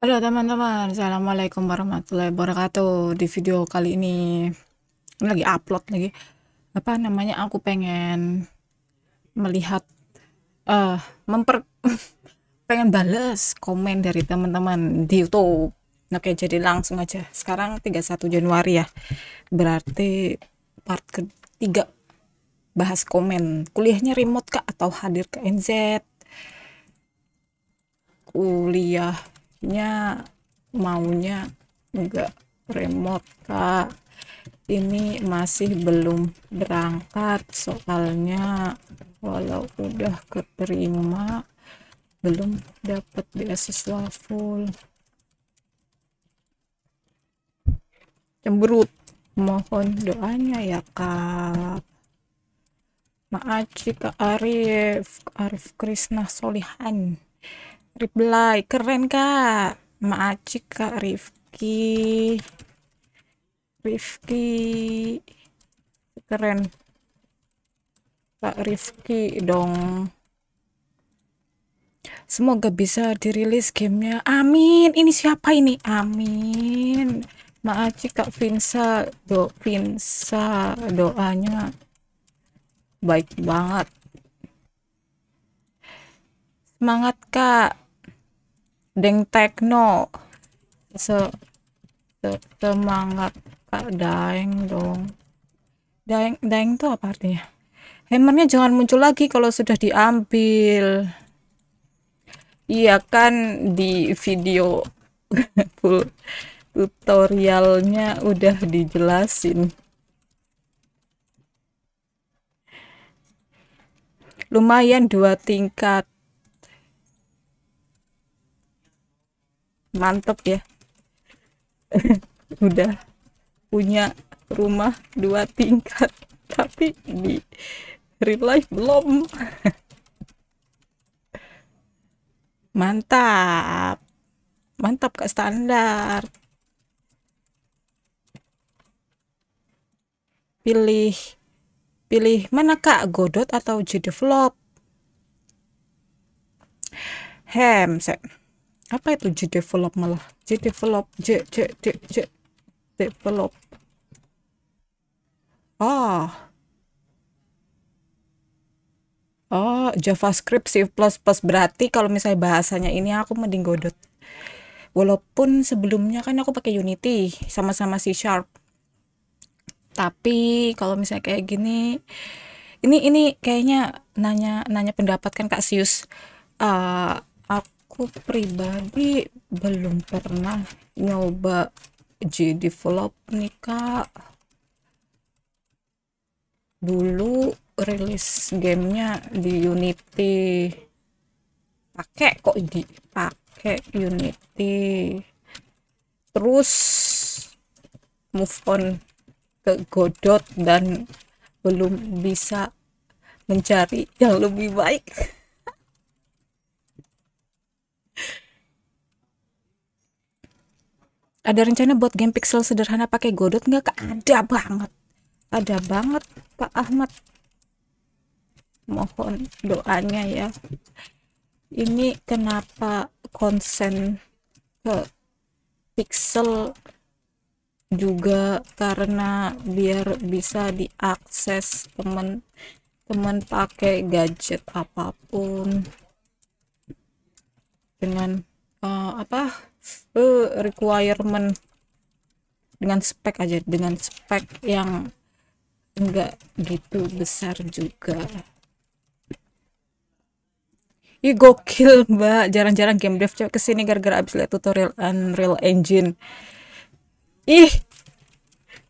Halo teman-teman, Assalamualaikum warahmatullahi wabarakatuh. Di video kali ini lagi upload lagi. Apa namanya? Aku pengen melihat, eh memper, pengen bales komen dari teman-teman di YouTube. Oke, jadi langsung aja. Sekarang 31 Januari ya. Berarti part ketiga bahas komen. Kuliahnya remote kak atau hadir ke NZ? Kuliahnya maunya enggak remote kak, ini masih belum berangkat soalnya walau udah keterima belum dapat beasiswa full. Cemberut, mohon doanya ya kak. Maaci kak Arif Krisna Solihan reply keren kak. Maaci kak Rifki keren kak Rifki dong, semoga bisa dirilis gamenya, amin. Ini siapa ini, amin. Maaci kak Vinsa doanya baik banget, semangat kak. Deng Tekno semangat kak. Daeng dong. Daeng tuh apa artinya? Hammernya jangan muncul lagi kalau sudah diambil. Iya kan, di video full tutorialnya udah dijelasin. Lumayan 2 tingkat. Mantep ya. Udah punya rumah 2 tingkat tapi di real life belum. Mantap mantap kak, standar. Pilih mana kak, Godot atau JDevelop? Set apa itu JDevelop, malah JDevelop develop. JavaScript C++. Berarti kalau misalnya bahasanya ini aku mending Godot, walaupun sebelumnya kan aku pakai Unity sama-sama C#. Tapi kalau misalnya kayak gini, ini kayaknya nanya pendapat kan kak Sius. Aku pribadi belum pernah nyoba JDevelop nih kak. Dulu rilis gamenya di Unity, pakai Unity, terus move on ke Godot dan belum bisa mencari yang lebih baik. Ada rencana buat game pixel sederhana pakai Godot nggak kak? Ada banget Pak Ahmad, mohon doanya ya. Ini kenapa konsen ke pixel juga karena biar bisa diakses teman-teman pakai gadget apapun dengan requirement, dengan spek yang enggak gitu besar juga. Ih gokil mbak, jarang-jarang game dev cewek kesini gara-gara abis lihat tutorial Unreal Engine. Ih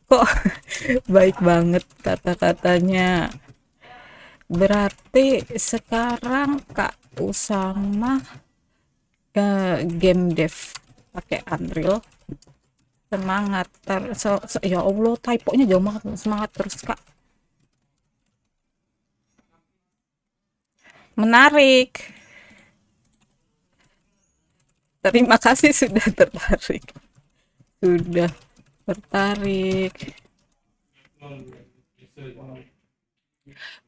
kok baik banget kata-katanya. Berarti sekarang Kak Usama game dev pakai Unreal, semangat. Ya Allah, typonya jauh banget, semangat terus kak. Menarik, terima kasih sudah tertarik.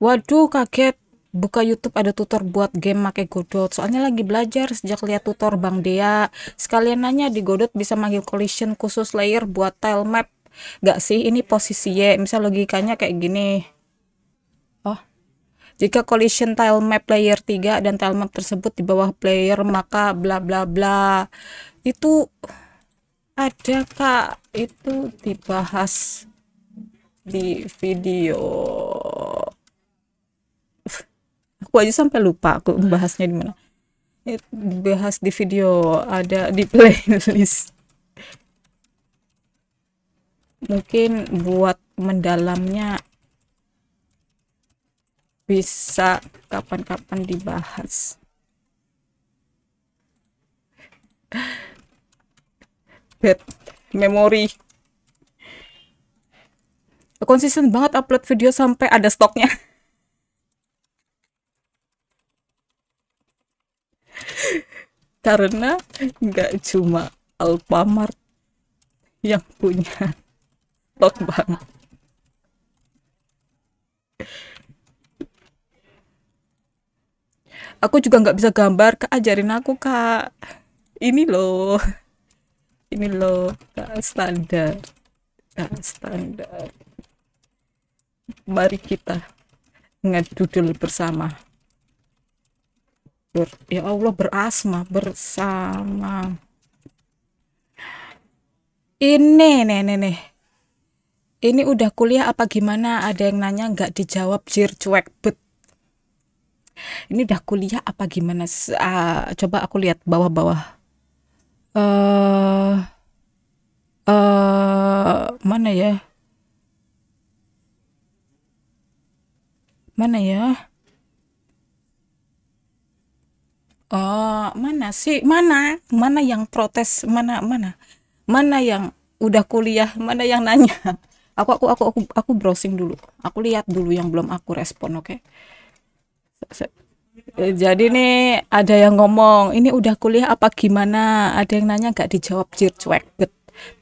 Waduh, kaget buka YouTube ada tutor buat game pakai Godot. Soalnya lagi belajar sejak lihat tutor Bang Dea. Sekalian nanya di Godot bisa manggil collision khusus layer buat tile map. Gak sih ini posisi Y. Misal logikanya kayak gini. Oh, jika collision tile map layer 3 dan tile map tersebut di bawah player maka bla bla bla. Itu ada Kak, itu dibahas di video. Aku aja sampai lupa aku bahasnya di mana. Dibahas di video, ada di playlist. Mungkin buat mendalamnya bisa kapan-kapan dibahas. Bad memory. Konsisten banget upload video sampai ada stoknya. Karena nggak cuma Alfamart yang punya stok banget. Aku juga nggak bisa gambar, Kak, ajarin aku, Kak. Ini loh Kak, standar. Mari kita ngedudul bersama. Ya Allah, berasma bersama. Nih. Ini udah kuliah apa gimana? Ada yang nanya nggak dijawab, jir cuek bet. Ini udah kuliah apa gimana? Coba aku lihat bawah-bawah. Mana ya? Mana sih? Mana yang protes? Mana yang udah kuliah? Mana yang nanya? Aku browsing dulu. Aku lihat dulu yang belum aku respon, oke? Jadi nih ada yang ngomong, ini udah kuliah apa gimana? Ada yang nanya nggak dijawab, jir cuek bet.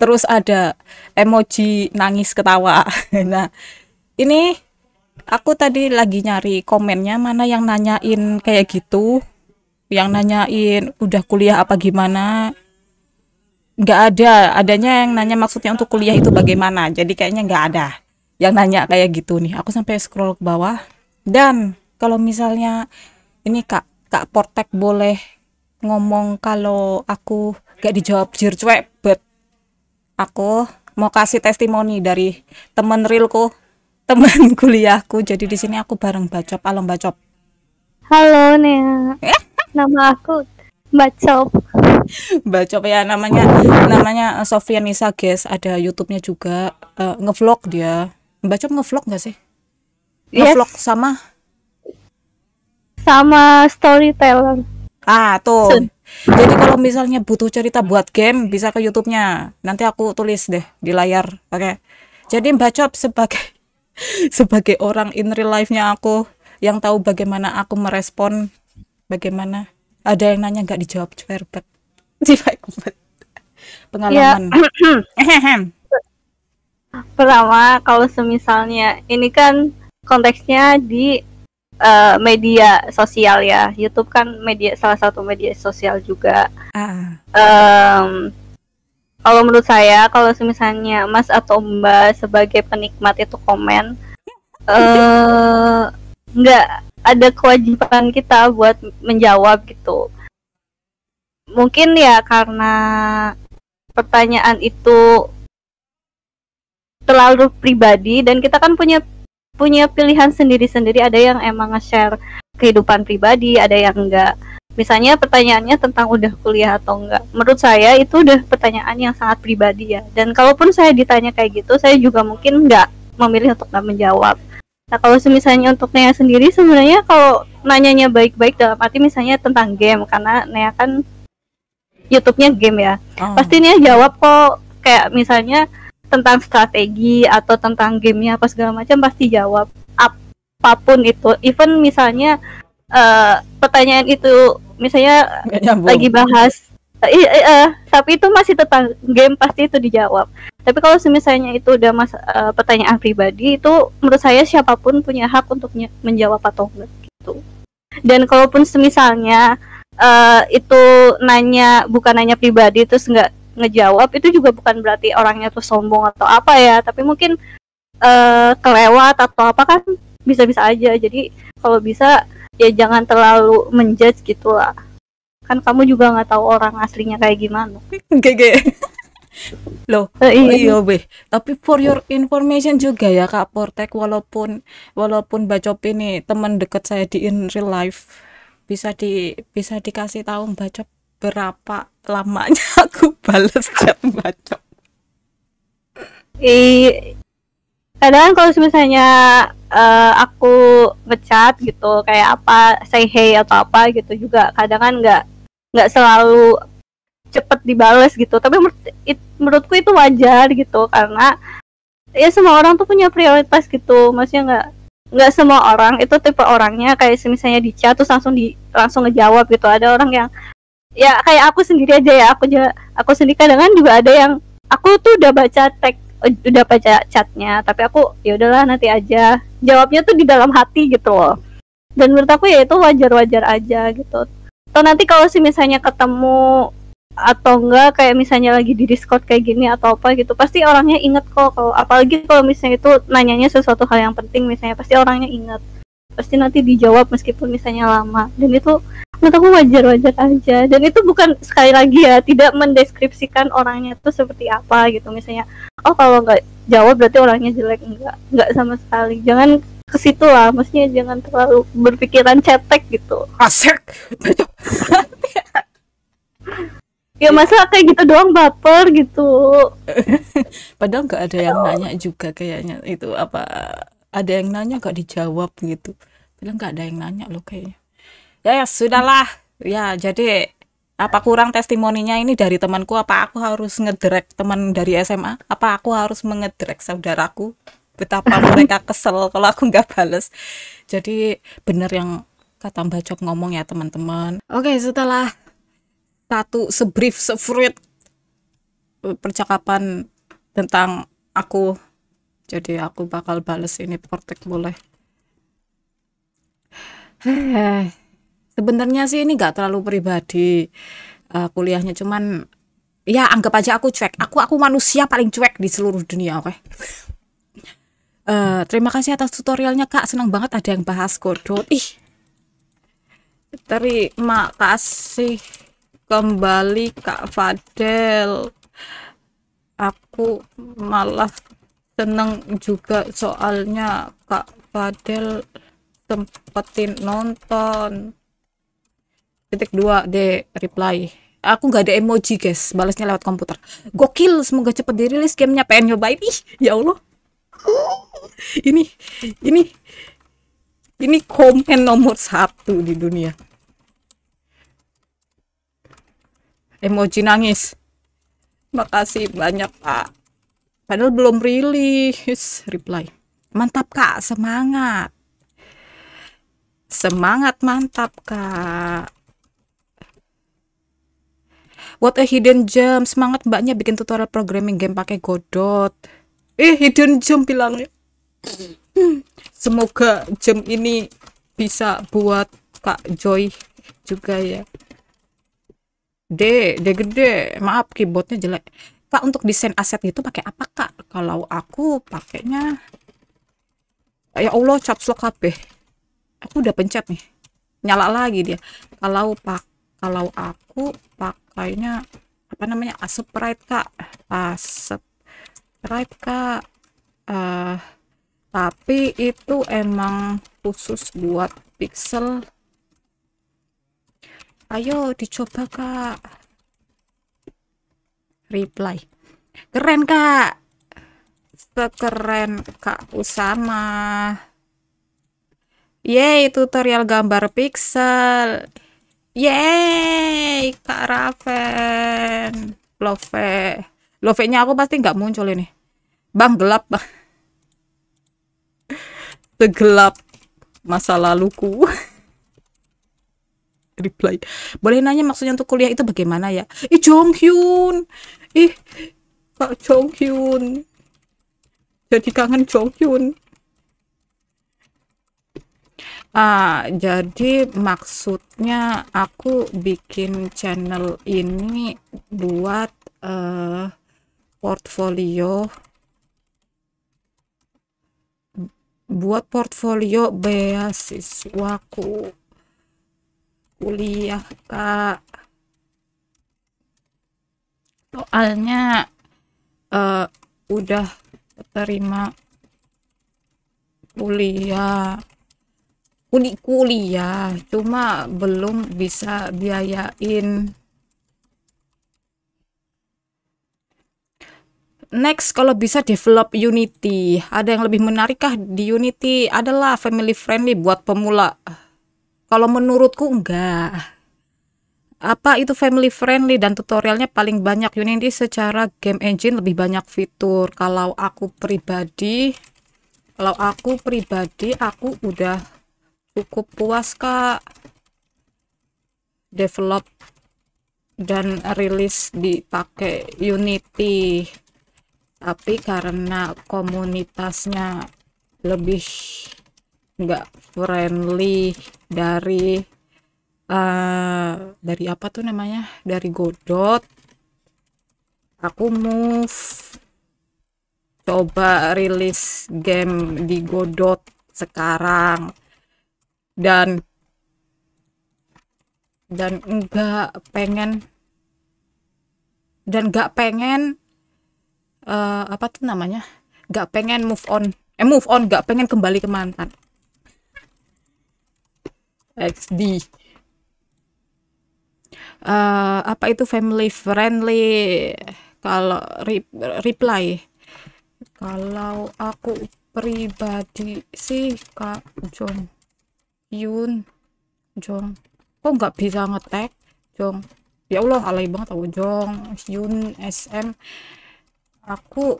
Terus ada emoji nangis ketawa. Nah, ini aku tadi lagi nyari komennya, mana yang nanyain kayak gitu, yang nanyain udah kuliah apa gimana. Nggak ada, adanya yang nanya maksudnya untuk kuliah itu bagaimana. Jadi kayaknya nggak ada yang nanya kayak gitu nih. Aku sampai scroll ke bawah. Dan kalau misalnya ini Kak Portek boleh ngomong kalau aku nggak dijawab jir cuek bet. Aku mau kasih testimoni dari temen realku, teman kuliahku. Jadi di sini aku bareng Bacop. Halo Bacop. Halo Nea, nama aku Bacop. Bacop ya, namanya Sofian Nisa guys. Ada YouTube-nya juga, ngevlog dia. Bacop ngevlog nggak sih? Ngevlog Yes, sama storyteller. Tuh. Jadi kalau misalnya butuh cerita buat game bisa ke YouTube-nya. Nanti aku tulis deh di layar. Oke. Jadi Bacop sebagai sebagai orang in real life-nya aku yang tahu bagaimana aku merespon, bagaimana ada yang nanya nggak dijawab cerbet. Ya, Pengalaman. pertama kalau semisalnya ini kan konteksnya di media sosial ya. YouTube kan salah satu media sosial juga. Kalau menurut saya, kalau misalnya Mas atau Mbak sebagai penikmat itu komen, nggak ada kewajiban kita buat menjawab gitu. Mungkin ya karena pertanyaan itu terlalu pribadi dan kita kan punya pilihan sendiri-sendiri. Ada yang emang nge-share kehidupan pribadi, ada yang enggak. Misalnya pertanyaannya tentang udah kuliah atau enggak. Menurut saya itu udah pertanyaan yang sangat pribadi ya. Dan kalaupun saya ditanya kayak gitu, saya juga mungkin enggak memilih untuk enggak menjawab. Nah kalau misalnya untuk Nea sendiri, sebenarnya kalau nanyanya baik-baik dalam arti misalnya tentang game, karena Nea kan YouTube-nya game ya. Pasti Nea jawab kok, kayak misalnya tentang strategi atau tentang gamenya apa segala macam pasti jawab apapun itu. Even misalnya pertanyaan itu misalnya lagi bahas tapi itu masih tentang game pasti itu dijawab. Tapi kalau misalnya itu udah pertanyaan pribadi, itu menurut saya siapapun punya hak untuk menjawab atau enggak gitu. Dan kalaupun semisalnya itu bukan nanya pribadi terus nggak ngejawab, itu juga bukan berarti orangnya tuh sombong atau apa ya, tapi mungkin kelewat atau apa kan, bisa-bisa aja. Jadi kalau bisa ya jangan terlalu menjudge gitu lah, kan kamu juga nggak tahu orang aslinya kayak gimana. Gege. Loh, Iya. weh. Tapi for your information juga ya Kak Portek, walaupun Bacop ini teman dekat saya di in real life, bisa dikasih tahu Bacop berapa lamanya aku bales chat Bacop. Kadang kalau misalnya aku ngechat gitu kayak apa, say hey atau apa gitu, juga kadang kan nggak selalu cepet dibales gitu, tapi menurutku itu wajar gitu, karena ya semua orang tuh punya prioritas gitu. Maksudnya nggak semua orang itu tipe orangnya kayak misalnya di chat terus langsung ngejawab gitu. Ada orang yang ya kayak aku sendiri aja ya, aku sendiri kadang kan juga ada yang aku tuh udah baca chatnya, tapi aku ya udahlah nanti aja, jawabnya tuh di dalam hati gitu loh. Dan menurut aku ya itu wajar-wajar aja gitu. Atau nanti kalau misalnya ketemu atau enggak kayak misalnya lagi di Discord kayak gini atau apa gitu, pasti orangnya inget kok. Kalau apalagi kalau misalnya itu nanyanya sesuatu hal yang penting misalnya, pasti orangnya inget, pasti nanti dijawab meskipun misalnya lama. Dan itu menurut aku wajar-wajar aja, dan itu bukan, sekali lagi ya, tidak mendeskripsikan orangnya tuh seperti apa gitu. Misalnya oh kalau nggak jawab berarti orangnya jelek, enggak sama sekali. Jangan ke situ lah, maksudnya jangan terlalu berpikiran cetek gitu. Asik. Ya masa kayak gitu doang baper gitu. Padahal nggak ada yang nanya juga kayaknya, itu apa, ada yang nanya nggak dijawab gitu. Padahal nggak ada yang nanya loh kayaknya. Ya sudahlah ya. Jadi apa kurang testimoninya ini dari temanku, apa aku harus ngedrek teman dari SMA, apa aku harus mengedrek saudaraku betapa mereka kesel kalau aku nggak bales. Jadi bener yang kata Mbak Cop ngomong ya teman-teman. Oke, setelah sebrief percakapan tentang aku, jadi aku bakal bales ini Portek boleh. Sebenarnya sih ini nggak terlalu pribadi kuliahnya, cuman ya anggap aja aku cuek. Aku manusia paling cuek di seluruh dunia, oke? Terima kasih atas tutorialnya Kak, senang banget ada yang bahas Godot. Terima kasih kembali Kak Fadel. Aku malah seneng juga soalnya Kak Fadel sempetin nonton. Titik 2 D reply. Aku nggak ada emoji guys, balasnya lewat komputer. Gokil, semoga cepet dirilis gamenya, pengen nyobain. Ya Allah. Ini komen nomor 1 di dunia. Emoji nangis. Makasih banyak Kak. Padahal belum rilis. Reply. Mantap Kak, semangat. Semangat, mantap Kak. What a hidden gem. Semangat mbaknya bikin tutorial programming game pakai Godot. Hidden gem bilangnya. Semoga gem ini bisa buat Kak Joy juga ya. D gede, maaf keyboardnya jelek. Kak, untuk desain aset itu pakai apa Kak? Kalau aku pakainya, ya Allah, caps lock HP. Aku udah pencet nih, nyala lagi dia. Kalau aku pakainya apa namanya, Sprite Kak, Sprite Kak. Tapi itu emang khusus buat pixel. Ayo dicoba Kak. Reply. Keren Kak. Sekeren Kak Usama. Yeay, tutorial gambar pixel. Yeay, Kak Raven. Love-nya aku pasti nggak muncul ini. Bang, gelap bang. Segelap masa laluku. Reply. Boleh nanya maksudnya untuk kuliah itu bagaimana ya? Jonghyun. Kak Jonghyun. Jadi kangen Jonghyun. Jadi maksudnya aku bikin channel ini buat portfolio beasiswaku kuliah, Kak. Soalnya udah terima kuliah cuma belum bisa biayain. Next, kalau bisa develop Unity. Ada yang lebih menarik kah di Unity? Adalah family friendly buat pemula. Kalau menurutku enggak. Apa itu family friendly dan tutorialnya paling banyak. Unity secara game engine lebih banyak fitur. Kalau aku pribadi aku udah cukup puas, Kak. Develop dan rilis dipakai Unity. Tapi karena komunitasnya lebih nggak friendly dari apa tuh namanya, dari Godot, aku move coba rilis game di Godot sekarang, dan nggak pengen apa tuh namanya, nggak pengen move on, nggak pengen kembali ke mantan. XD. Apa itu family friendly? Kalau reply, kalau aku pribadi sih, Kak Jong kok nggak bisa ngetek Jong, ya Allah alay banget aku Jong Yun SM. Aku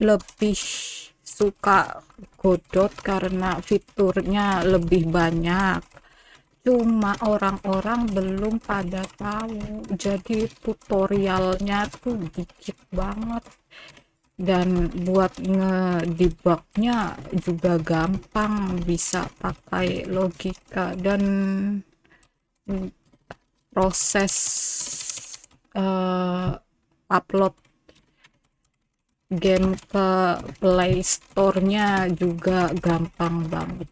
lebih suka Godot karena fiturnya lebih banyak, cuma orang-orang belum pada tahu, jadi tutorialnya tuh dikit banget, dan buat ngedebugnya juga gampang, bisa pakai logika, dan proses upload game ke Play Store-nya juga gampang banget.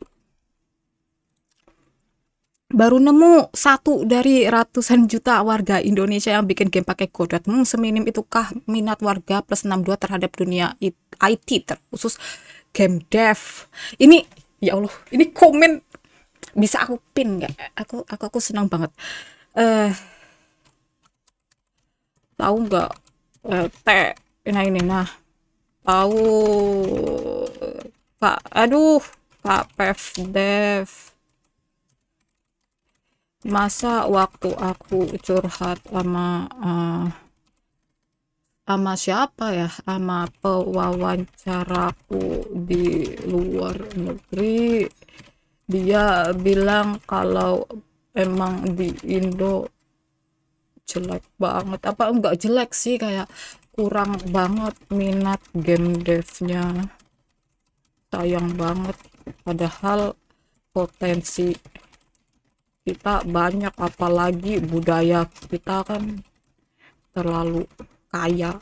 Baru nemu satu dari ratusan juta warga Indonesia yang bikin game pakai Godot. Seminim itukah minat warga plus 62 terhadap dunia IT, terkhusus game dev? Ini ya Allah, ini komen bisa aku pin nggak? Aku senang banget. Tahu nggak nah tahu Kak, Kak Pevdev, masa waktu aku curhat sama siapa ya, sama pewawancaraku di luar negeri, dia bilang kalau emang di Indo jelek banget, apa enggak jelek sih, kayak kurang banget minat game devnya. Sayang banget, padahal potensi kita banyak, apalagi budaya kita kan terlalu kaya.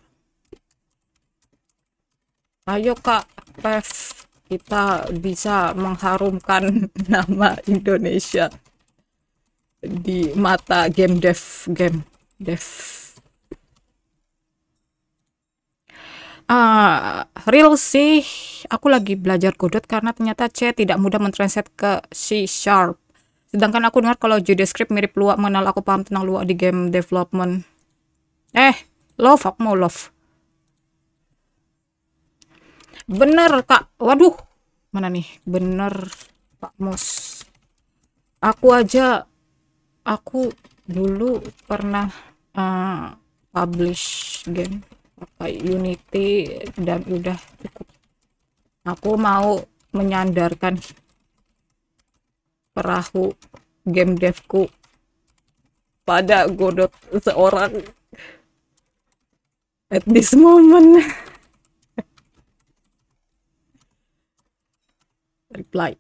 Ayo Kak Pev, kita bisa mengharumkan nama Indonesia di mata game dev. Real sih, aku lagi belajar Godot karena ternyata C tidak mudah mentranslate ke C#. Sedangkan aku dengar kalau JavaScript mirip Lua, mengenal aku paham tentang Lua di game development. Love, aku mau love. Bener Kak, waduh, mana nih, bener Pak Mus. Aku dulu pernah publish game pakai Unity dan udah cukup. Aku mau menyandarkan perahu game devku pada Godot seorang at this moment. Reply,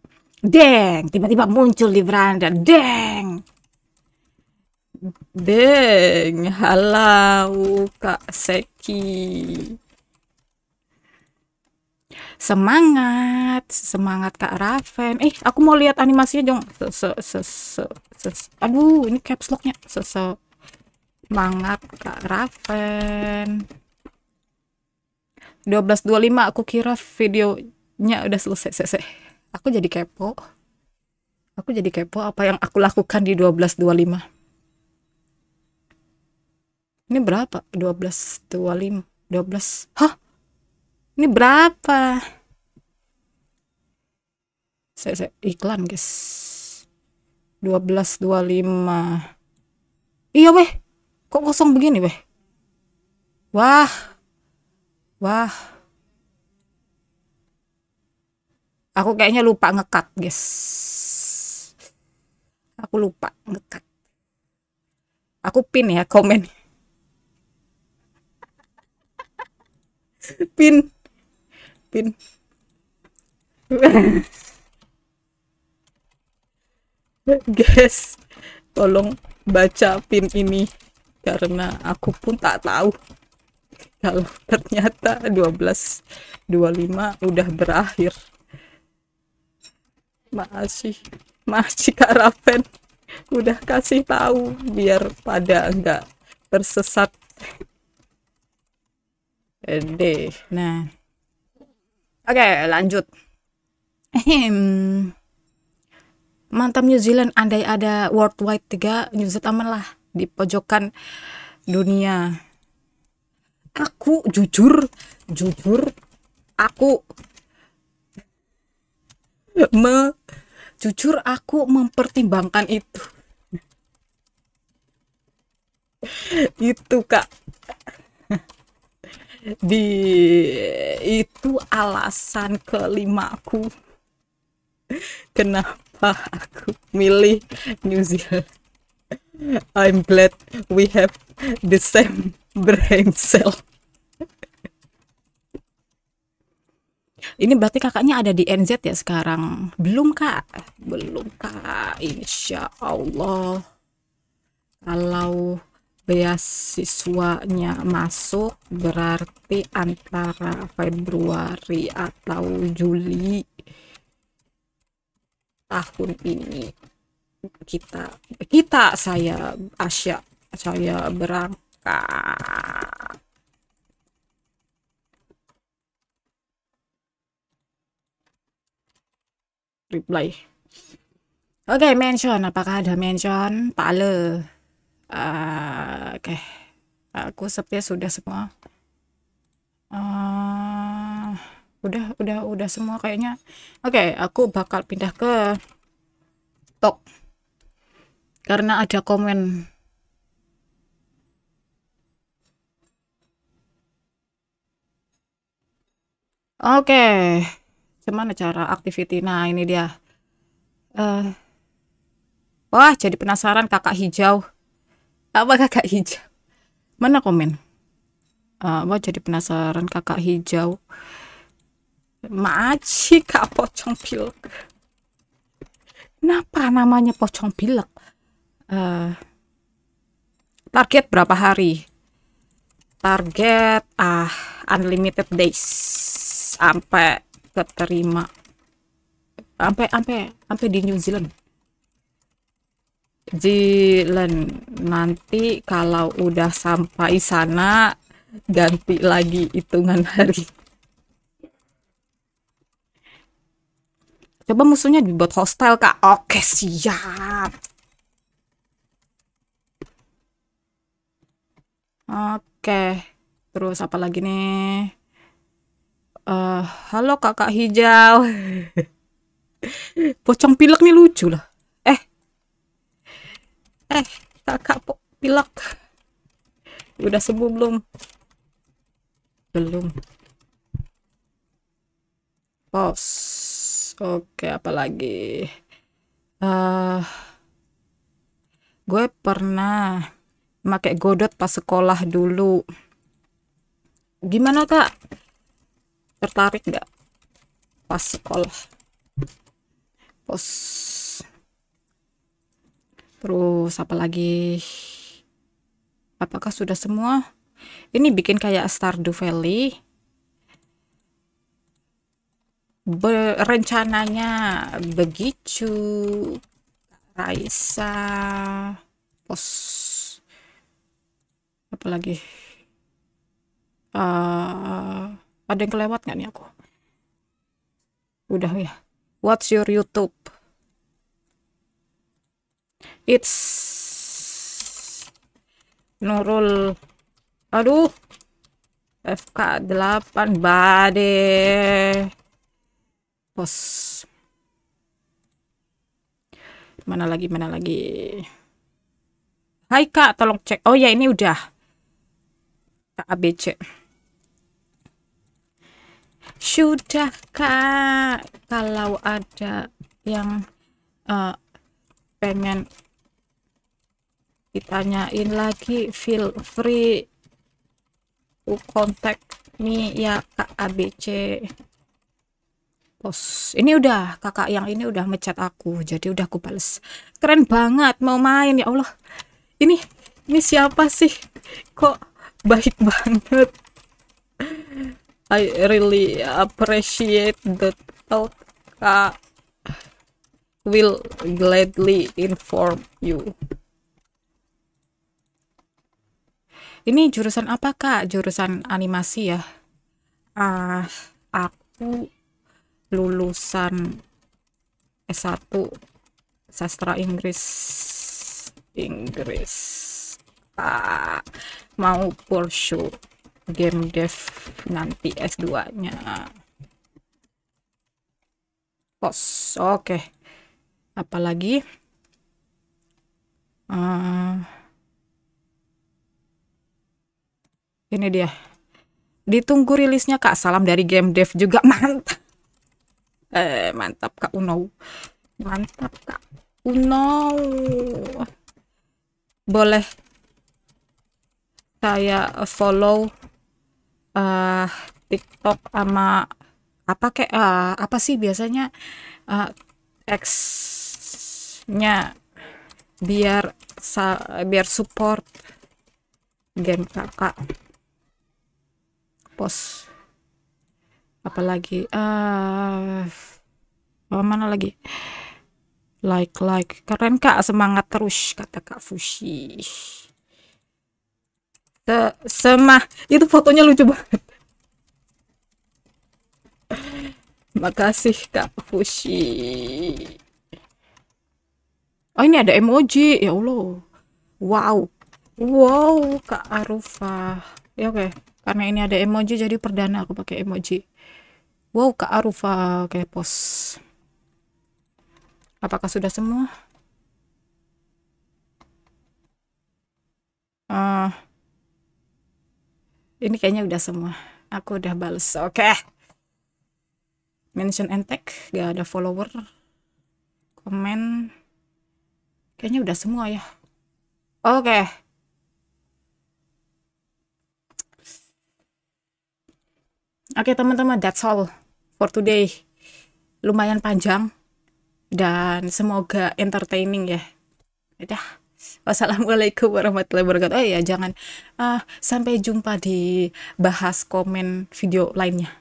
Deng, tiba-tiba muncul di beranda. Deng. Deng, halo Kak Seki. Semangat, semangat Kak Raven. Aku mau lihat animasinya dong. Aduh, ini caps locknya. Semangat Kak Raven. 12.25, aku kira videonya udah selesai. Aku jadi kepo. Apa yang aku lakukan di 12.25. Ini berapa? 12.25. 12. Hah? Ini berapa? Saya iklan, guys. 12.25. Iya, weh. Kok kosong begini, weh? Wah. Aku kayaknya lupa ngekat, guys. Aku lupa ngekat. Aku pin ya komen. Pin. Guys, tolong baca pin ini karena aku pun tak tahu kalau ternyata 12.25 udah berakhir. Masih Kak Raven udah kasih tahu biar pada enggak tersesat. Nah, oke, lanjut. Mantap New Zealand, andai ada worldwide 3, New Zealand aman lah di pojokan dunia. Aku jujur aku mempertimbangkan itu. Itu Kak. Itu alasan kelimaku kenapa aku milih New Zealand. I'm glad we have the same brain cell. Ini berarti kakaknya ada di NZ ya sekarang? Belum Kak, insya Allah. Kalau beasiswanya masuk berarti antara Februari atau Juli tahun ini saya berangkat. Reply. Oke, mention. Apakah ada mention? Pak Ale. Oke. Aku sepertinya sudah semua. Udah semua kayaknya. Oke, aku bakal pindah ke Tok. Karena ada komen. Oke. Gimana cara activity? Nah, ini dia. Wah, jadi penasaran kakak hijau. Apa kakak hijau? Mana komen? Wah, jadi penasaran kakak hijau. Maci Kak Pocong Pilek. Kenapa namanya Pocong Pilek? Target berapa hari? Target unlimited days sampai keterima. Sampai di New Zealand. Nanti kalau udah sampai sana ganti lagi hitungan hari. Coba musuhnya dibuat hostile Kak. Oke, siap. Oke, terus apa lagi nih? Halo kakak hijau. Pocong pilek nih lucu lah. Kakak pilek udah sembuh belum? Belum. Pos. Oke, apa lagi? Gue pernah pakai Godot pas sekolah dulu. Gimana Kak? Tertarik nggak pas sekolah? Post. Terus apa lagi? Apakah sudah semua? Ini bikin kayak Stardew Valley. Rencananya begitu. Raisa. Post. Apa lagi? Ada yang kelewat nggak nih aku? Udah ya. What's your YouTube? It's Nurul. Aduh. FK8 Bade. Post. Mana lagi? Hai Kak, tolong cek. Oh ya, ini udah. Kak ABC. Sudah Kak. Kalau ada yang pengen ditanyain lagi, feel free to contact me ya Kak ABC. Post. Ini udah, kakak yang ini udah ngechat aku, jadi udah aku bales. Keren banget, mau main ya Allah. Ini siapa sih? Kok baik banget. I really appreciate the thought. Kak will gladly inform you. Ini jurusan apa Kak? Jurusan animasi ya. Aku lulusan S1 sastra Inggris. Mau pursue game dev nanti S2 nya. Post. Oke. Apalagi ini dia, ditunggu rilisnya Kak. Salam dari game dev juga. Mantap. Mantap Kak Uno. Mantap Kak Uno. Boleh saya follow TikTok sama apa kayak apa sih biasanya X-nya biar support game Kakak. Post. Apalagi mana lagi? Like keren Kak, semangat terus kata Kak Fushi. Itu fotonya lucu banget. Makasih Kak Fushi. Oh ini ada emoji, ya Allah. Wow Kak Arufa. Ya oke. Karena ini ada emoji jadi perdana aku pakai emoji. Wow Kak Arufa. Oke, post. Apakah sudah semua? Ini kayaknya udah semua. Aku udah bales. Oke. Mention and tag. Gak ada follower. Komen. Kayaknya udah semua ya. Oke. Oke teman-teman, that's all for today. Lumayan panjang. Dan semoga entertaining ya. Udah. Wassalamualaikum warahmatullahi wabarakatuh. Oh iya, jangan sampai jumpa di bahas komen video lainnya.